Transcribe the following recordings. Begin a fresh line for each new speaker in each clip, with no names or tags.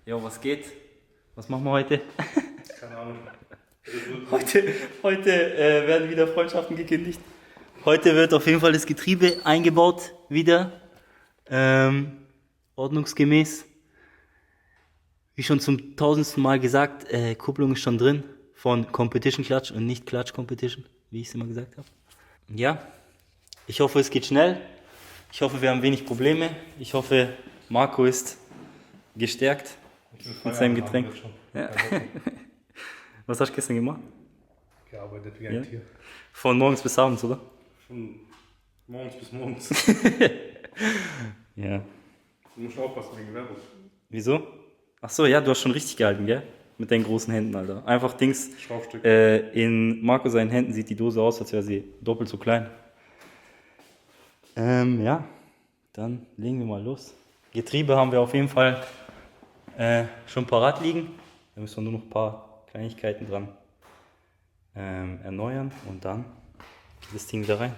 Jo, was geht? Was machen wir heute?
Keine Ahnung.
Heute werden wieder Freundschaften gekündigt. Heute wird auf jeden Fall das Getriebe eingebaut, wieder. Ordnungsgemäß. Wie schon zum 1000. Mal gesagt, Kupplung ist schon drin von Competition Clutch und nicht Clutch Competition, wie ich es immer gesagt habe. Ja, ich hoffe, es geht schnell. Ich hoffe, wir haben wenig Probleme. Ich hoffe, Marco ist gestärkt mit seinem Getränk. Ja. Was hast du gestern gemacht?
Gearbeitet wie ein Tier.
Von morgens bis abends, oder?
Von morgens bis morgens.
Ja.
Du musst aufpassen wegen Werbung.
Wieso? Ach so, ja, du hast schon richtig gehalten, gell? Mit deinen großen Händen, Alter. Einfach Dings.
Schraubstück.
In Marco seinen Händen sieht die Dose aus, als wäre sie doppelt so klein. Ja, dann legen wir mal los. Getriebe haben wir auf jeden Fall schon parat liegen. Da müssen wir nur noch ein paar Kleinigkeiten dran erneuern und dann geht das Ding wieder rein.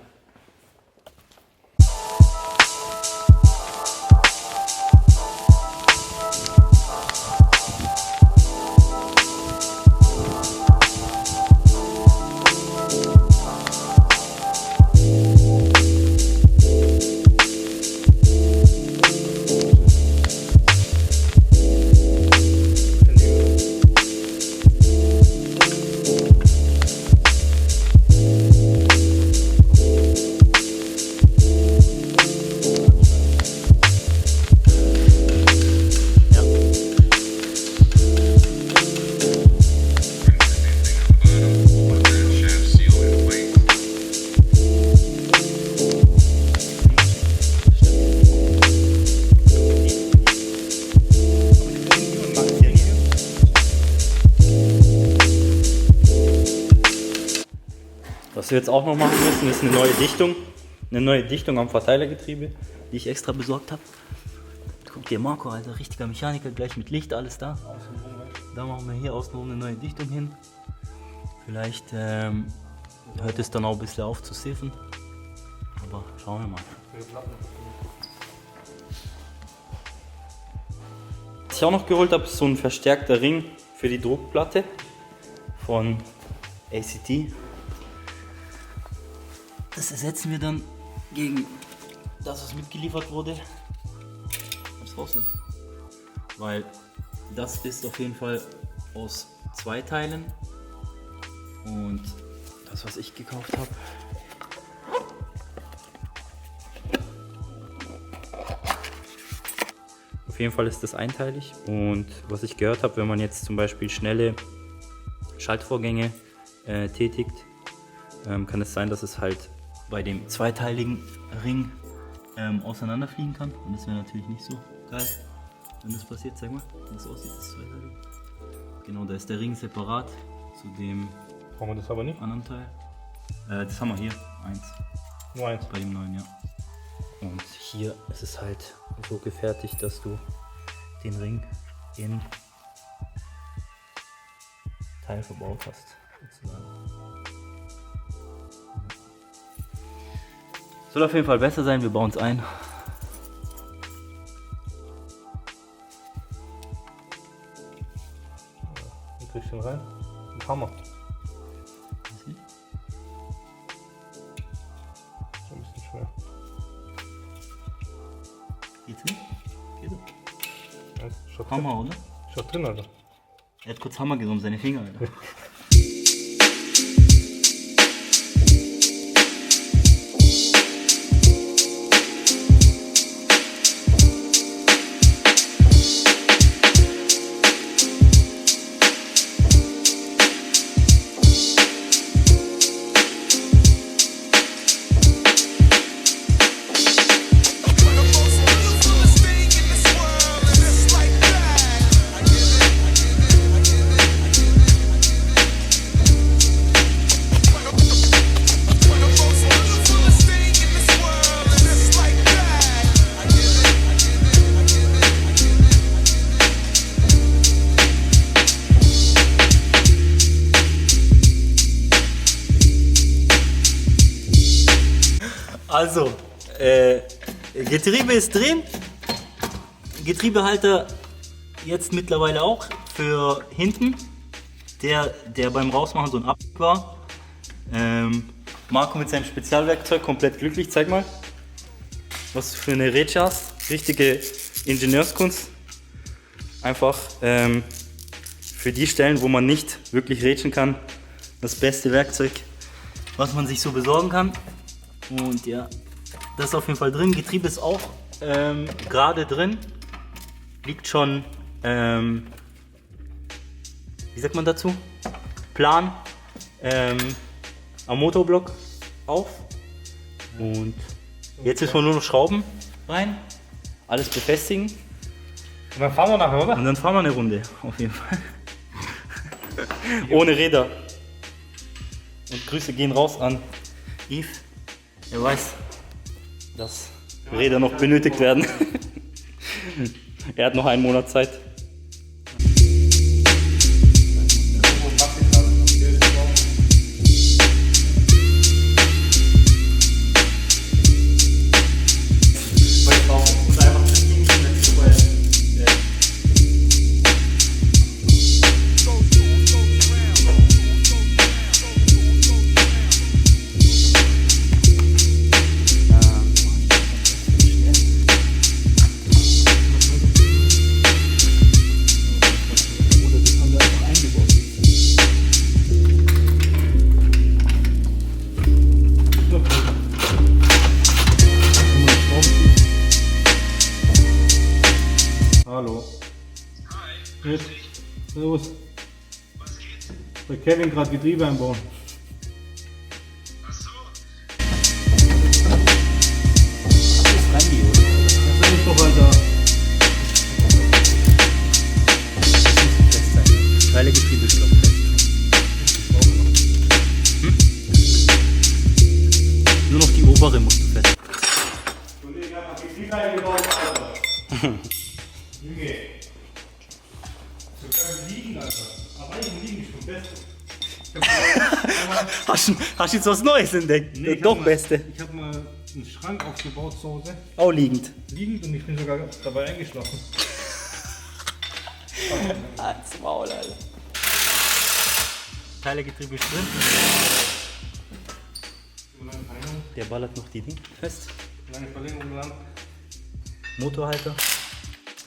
Was wir jetzt auch noch machen müssen, ist eine neue Dichtung am Verteilergetriebe, die ich extra besorgt habe. Guck dir, Marco, Alter, richtiger Mechaniker, gleich mit Licht, alles da. Da machen wir hier außenrum eine neue Dichtung hin. Vielleicht hört es dann auch ein bisschen auf zu siffen. Aber schauen wir mal. Was ich auch noch geholt habe, ist so ein verstärkter Ring für die Druckplatte von ACT. Das ersetzen wir dann gegen das, was mitgeliefert wurde. Was rausholen. Weil das ist auf jeden Fall aus 2 Teilen. Und das, was ich gekauft habe, auf jeden Fall ist das einteilig. Und was ich gehört habe, wenn man jetzt zum Beispiel schnelle Schaltvorgänge tätigt, kann es sein, dass es halt bei dem zweiteiligen Ring auseinanderfliegen kann. Und das wäre natürlich nicht so geil, wenn das passiert. Zeig mal, wie das aussieht, das zweiteilige. Genau, da ist der Ring separat zu dem
Brauchen wir das aber nicht?
anderen Teil. Das haben wir hier, 1.
Nur 1.
Bei dem neuen, ja. Und hier ist es halt so gefertigt, dass du den Ring in Teil verbaut hast, sozusagen. Soll auf jeden Fall besser sein, wir bauen es ein.
Wie kriegst du den rein? Ein Hammer. So ein bisschen schwer.
Geht's nicht? Geht doch.
Ja, schaut
Hammer, oder?
Schaut drin, Alter.
Er hat kurz Hammer genommen, seine Finger, Alter. Also, Getriebe ist drin. Getriebehalter jetzt mittlerweile auch für hinten, der beim Rausmachen so ein Ab war. Marco mit seinem Spezialwerkzeug komplett glücklich. Zeig mal, was du für eine Rätsche hast. Richtige Ingenieurskunst. Einfach für die Stellen, wo man nicht wirklich rätschen kann, das beste Werkzeug, was man sich so besorgen kann. Und ja, das ist auf jeden Fall drin. Getriebe ist auch gerade drin. Liegt schon, wie sagt man dazu? Plan am Motorblock auf. Und jetzt müssen wir nur noch Schrauben rein, alles befestigen.
Und dann fahren wir nachher, oder?
Und dann fahren wir eine Runde, auf jeden Fall. Ohne Räder. Und Grüße gehen raus an Yves. Er weiß, dass Räder noch benötigt werden. Er hat noch einen Monat Zeit.
Hallo. Hi. Jetzt. Servus. Was geht? Bei Kevin gerade Getriebe einbauen.
Ach so.
Das ist Randy, oder?
Das ist doch, Alter.
Fest sein. Teile Getriebe ist fest. Nur noch die obere musst du fest.
Kollege hat Getriebe eingebaut, Alter. Junge. Sogar liegen, Alter. Aber eigentlich liegen ist schon fest.
Hast du jetzt was Neues entdeckt?
Nee,
Doch, Beste.
Ich habe mal einen Schrank aufgebaut zu Hause.
Auch liegend.
Liegend und ich bin sogar dabei eingeschlafen.
Als Maul, Alter. Teilegetriebe ist drin. Der ballert noch die Dinge fest.
Lange Verlängerung lang.
Motorhalter.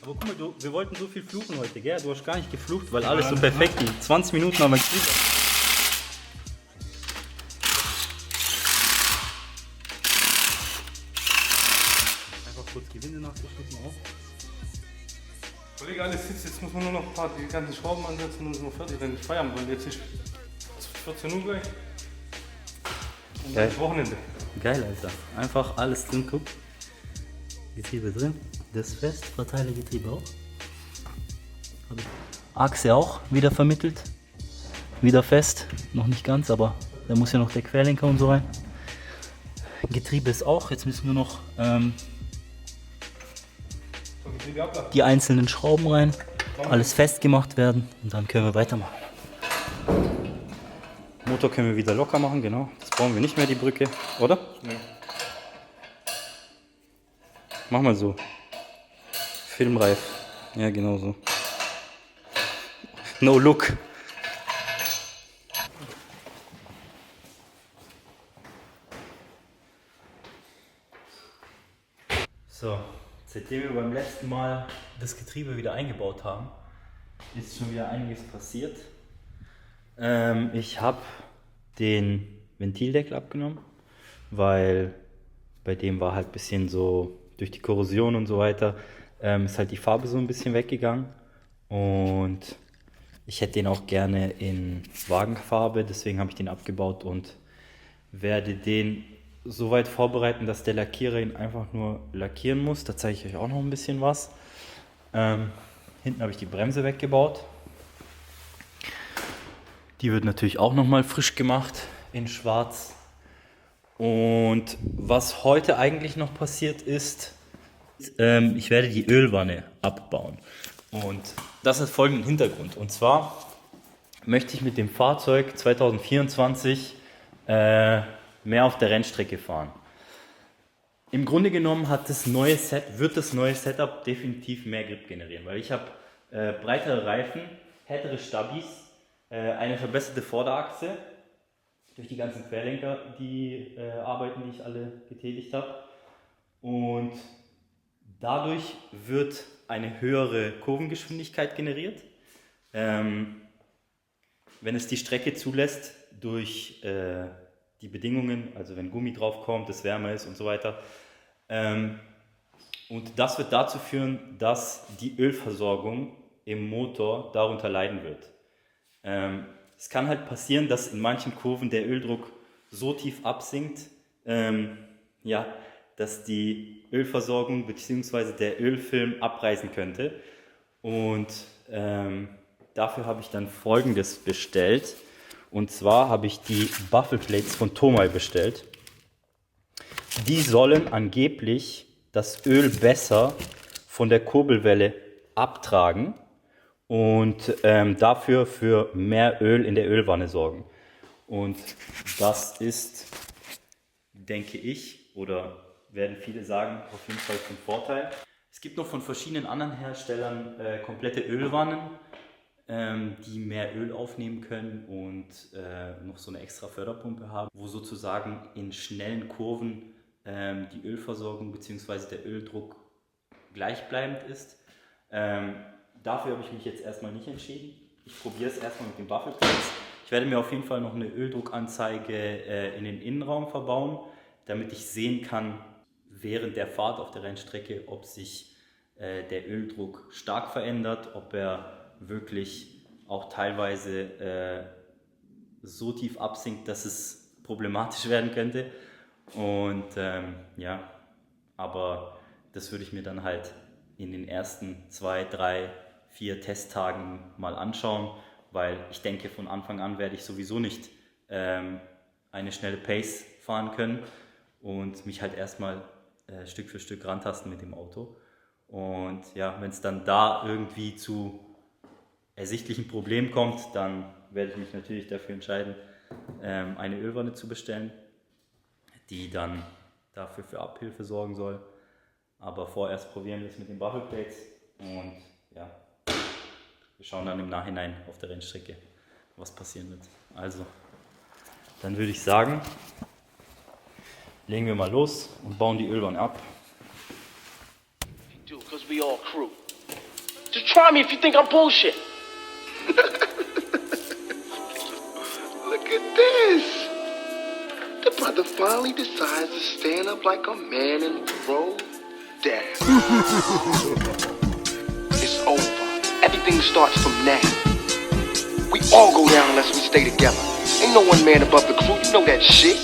Aber guck mal, wir wollten so viel fluchen heute, gell? Du hast gar nicht geflucht, weil alles so perfekt liegt. 20 Minuten haben wir getrieben. Einfach kurz die Winde nachgeschnitten auf.
Kollege, alles sitzt, jetzt muss man nur noch ein paar die ganzen Schrauben ansetzen und ist noch fertig, wenn ich feiern will. Jetzt ist 14 Uhr gleich. Und dann ist Wochenende.
Geil, Alter. Einfach alles drin, guck. Getriebe drin. Das ist fest, Verteilergetriebe auch. Achse auch wieder vermittelt. Wieder fest. Noch nicht ganz, aber da muss ja noch der Querlenker und so rein. Getriebe ist auch. Jetzt müssen wir noch
So, Getriebe ablassen.
die einzelnen Schrauben rein. Alles festgemacht werden und dann können wir weitermachen. Motor können wir wieder locker machen, genau. Das brauchen wir nicht mehr, die Brücke, oder?
Nee.
Mach mal so. Filmreif. Ja, genau so. No look. So, seitdem wir beim letzten Mal das Getriebe wieder eingebaut haben, ist schon wieder einiges passiert. Ich habe den Ventildeckel abgenommen, weil bei dem war halt ein bisschen so durch die Korrosion und so weiter, ist halt die Farbe so ein bisschen weggegangen und ich hätte den auch gerne in Wagenfarbe, deswegen habe ich den abgebaut und werde den so weit vorbereiten, dass der Lackierer ihn einfach nur lackieren muss. Da zeige ich euch auch noch ein bisschen was. Hinten habe ich die Bremse weggebaut. Die wird natürlich auch nochmal frisch gemacht in schwarz. Und was heute eigentlich noch passiert ist, ich werde die Ölwanne abbauen. Und das hat folgenden Hintergrund. Und zwar möchte ich mit dem Fahrzeug 2024 mehr auf der Rennstrecke fahren. Im Grunde genommen wird das neue Setup definitiv mehr Grip generieren, weil ich habe breitere Reifen, härtere Stabis, eine verbesserte Vorderachse durch die ganzen Querlenker, die Arbeiten, die ich alle getätigt habe. Und dadurch wird eine höhere Kurvengeschwindigkeit generiert. Wenn es die Strecke zulässt, durch die Bedingungen, also wenn Gummi drauf kommt, es wärmer ist und so weiter. Und das wird dazu führen, dass die Ölversorgung im Motor darunter leiden wird. Es kann halt passieren, dass in manchen Kurven der Öldruck so tief absinkt, dass die Ölversorgung bzw. der Ölfilm abreißen könnte. Und dafür habe ich dann Folgendes bestellt. Und zwar habe ich die Baffleplates von Tomei bestellt. Die sollen angeblich das Öl besser von der Kurbelwelle abtragen und dafür für mehr Öl in der Ölwanne sorgen. Und das ist, denke ich, oder werden viele sagen, auf jeden Fall von Vorteil. Es gibt noch von verschiedenen anderen Herstellern komplette Ölwannen, die mehr Öl aufnehmen können und noch so eine extra Förderpumpe haben, wo sozusagen in schnellen Kurven die Ölversorgung bzw. der Öldruck gleichbleibend ist. Dafür habe ich mich jetzt erstmal nicht entschieden. Ich probiere es erstmal mit den Baffleplates. Ich werde mir auf jeden Fall noch eine Öldruckanzeige in den Innenraum verbauen, damit ich sehen kann, während der Fahrt auf der Rennstrecke, ob sich der Öldruck stark verändert, ob er wirklich auch teilweise so tief absinkt, dass es problematisch werden könnte. Und aber das würde ich mir dann halt in den ersten 2, 3, 4 Testtagen mal anschauen, weil ich denke, von Anfang an werde ich sowieso nicht eine schnelle Pace fahren können und mich halt erstmal Stück für Stück rantasten mit dem Auto. Und ja, wenn es dann da irgendwie zu ersichtlichen Problemen kommt, dann werde ich mich natürlich dafür entscheiden, eine Ölwanne zu bestellen, die dann dafür für Abhilfe sorgen soll. Aber vorerst probieren wir es mit den Baffleplates und ja, wir schauen dann im Nachhinein auf der Rennstrecke, was passieren wird. Also, dann würde ich sagen, legen wir mal los und bauen die Ölwanne ab.
Do, 'cause we all crew. Just try me if you think I'm bullshit.
Look at this. The brother finally decides to stand up like a man and throw down. It's over. Everything starts from now. We all go down unless we stay together. Ain't no one man above the crew, you know that shit.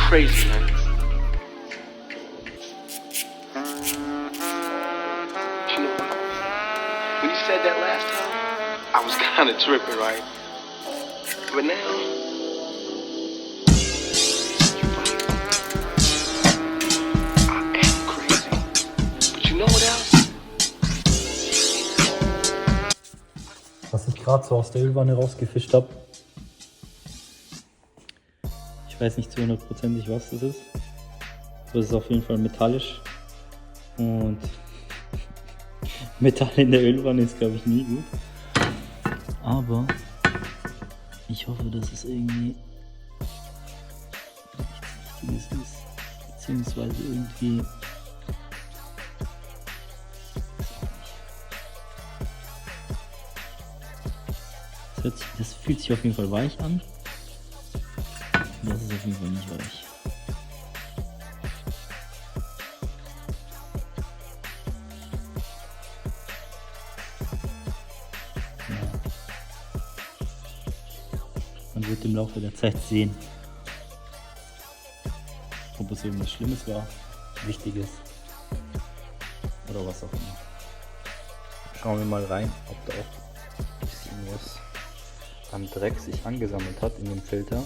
Crazy, man.
You know, when you said that last time, I was kind of tripping, right? But now, you're right. I am crazy. But you know what else?
Was ich gerade so aus der Ölwanne rausgefischt habe. Ich weiß nicht zu 100%, was das ist. Aber es ist auf jeden Fall metallisch. Und Metall in der Ölwanne ist, glaube ich, nie gut. Aber ich hoffe, dass es irgendwie nichts Wichtiges ist. Beziehungsweise irgendwie Das fühlt sich auf jeden Fall weich an. Das ist auf jeden Fall nicht weich. Ja. Man wird im Laufe der Zeit sehen, ob es irgendwas Schlimmes war, Wichtiges oder was auch immer. Schauen wir mal rein, ob da auch ein bisschen was an Dreck sich angesammelt hat in dem Filter.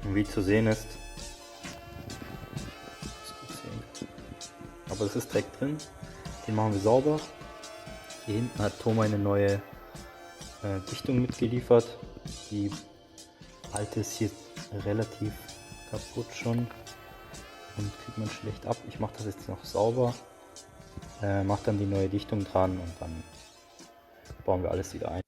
Und wie zu sehen ist, aber es ist Dreck drin. Den machen wir sauber. Hier hinten hat Thomas eine neue Dichtung mitgeliefert. Die alte ist hier relativ kaputt schon und kriegt man schlecht ab. Ich mache das jetzt noch sauber, mache dann die neue Dichtung dran und dann bauen wir alles wieder ein.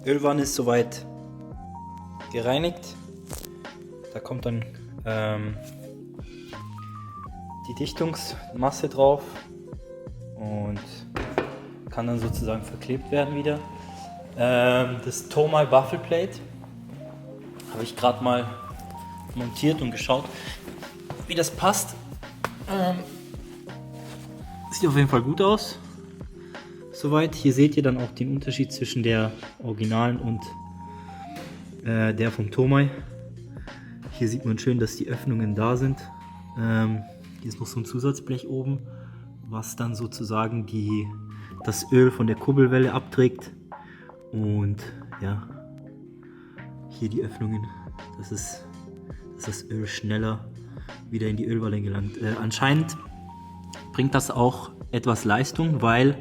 Ölwanne ist soweit gereinigt. Da kommt dann die Dichtungsmasse drauf und kann dann sozusagen verklebt werden wieder. Das Tomai Buffle Plate habe ich gerade mal montiert und geschaut, wie das passt. Sieht auf jeden Fall gut aus. Soweit. Hier seht ihr dann auch den Unterschied zwischen der originalen und der vom Tomai. Hier sieht man schön, dass die Öffnungen da sind. Hier ist noch so ein Zusatzblech oben, was dann sozusagen das Öl von der Kurbelwelle abträgt. Und ja, hier die Öffnungen, dass das Öl schneller wieder in die Ölwanne gelangt. Anscheinend bringt das auch etwas Leistung, weil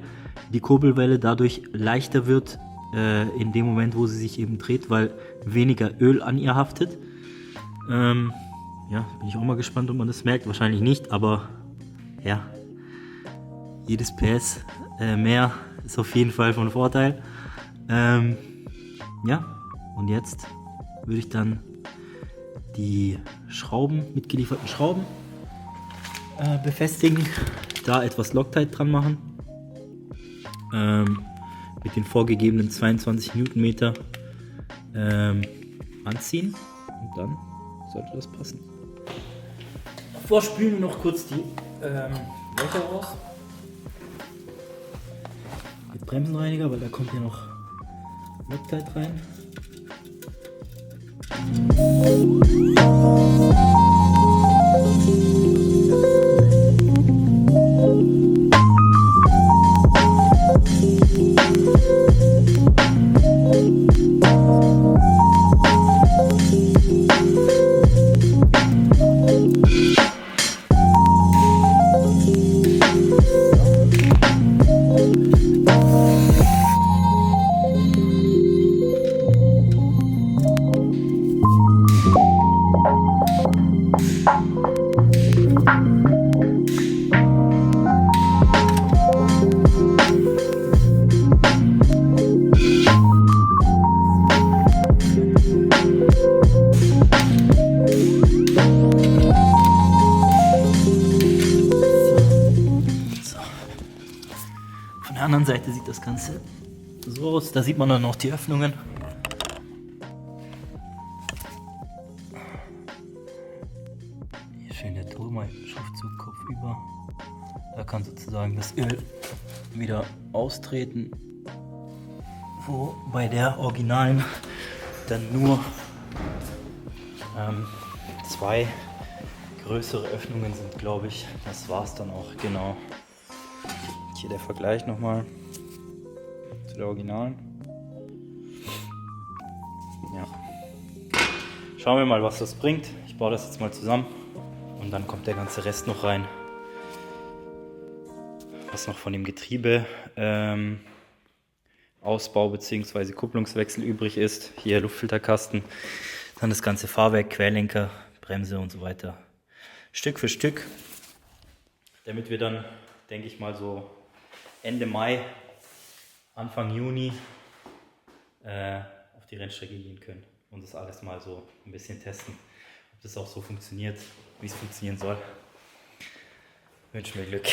die Kurbelwelle dadurch leichter wird in dem Moment, wo sie sich eben dreht, weil weniger Öl an ihr haftet. Ja, bin ich auch mal gespannt, ob man das merkt. Wahrscheinlich nicht, aber ja, jedes PS mehr ist auf jeden Fall von Vorteil. Ja, und jetzt würde ich dann die mitgelieferten Schrauben befestigen, da etwas Loctite dran machen. Mit den vorgegebenen 22 Newtonmeter anziehen und dann sollte das passen. Davor spülen wir noch kurz die Löcher raus mit Bremsenreiniger, weil da kommt ja noch Loctite rein. Von der anderen Seite sieht das Ganze so aus. Da sieht man dann noch die Öffnungen. Hier schön der Tomai-Schriftzug kopfüber. Da kann sozusagen das Öl wieder austreten, wo bei der Originalen dann nur zwei größere Öffnungen sind, glaube ich. Das war es dann auch, genau. Hier der Vergleich nochmal zu der Originalen. Ja. Schauen wir mal, was das bringt. Ich baue das jetzt mal zusammen und dann kommt der ganze Rest noch rein. Was noch von dem Getriebe Ausbau bzw. Kupplungswechsel übrig ist. Hier Luftfilterkasten, dann das ganze Fahrwerk, Querlenker, Bremse und so weiter. Stück für Stück, damit wir dann, denke ich mal, so Ende Mai, Anfang Juni auf die Rennstrecke gehen können und das alles mal so ein bisschen testen, ob das auch so funktioniert, wie es funktionieren soll. Wünsche mir Glück.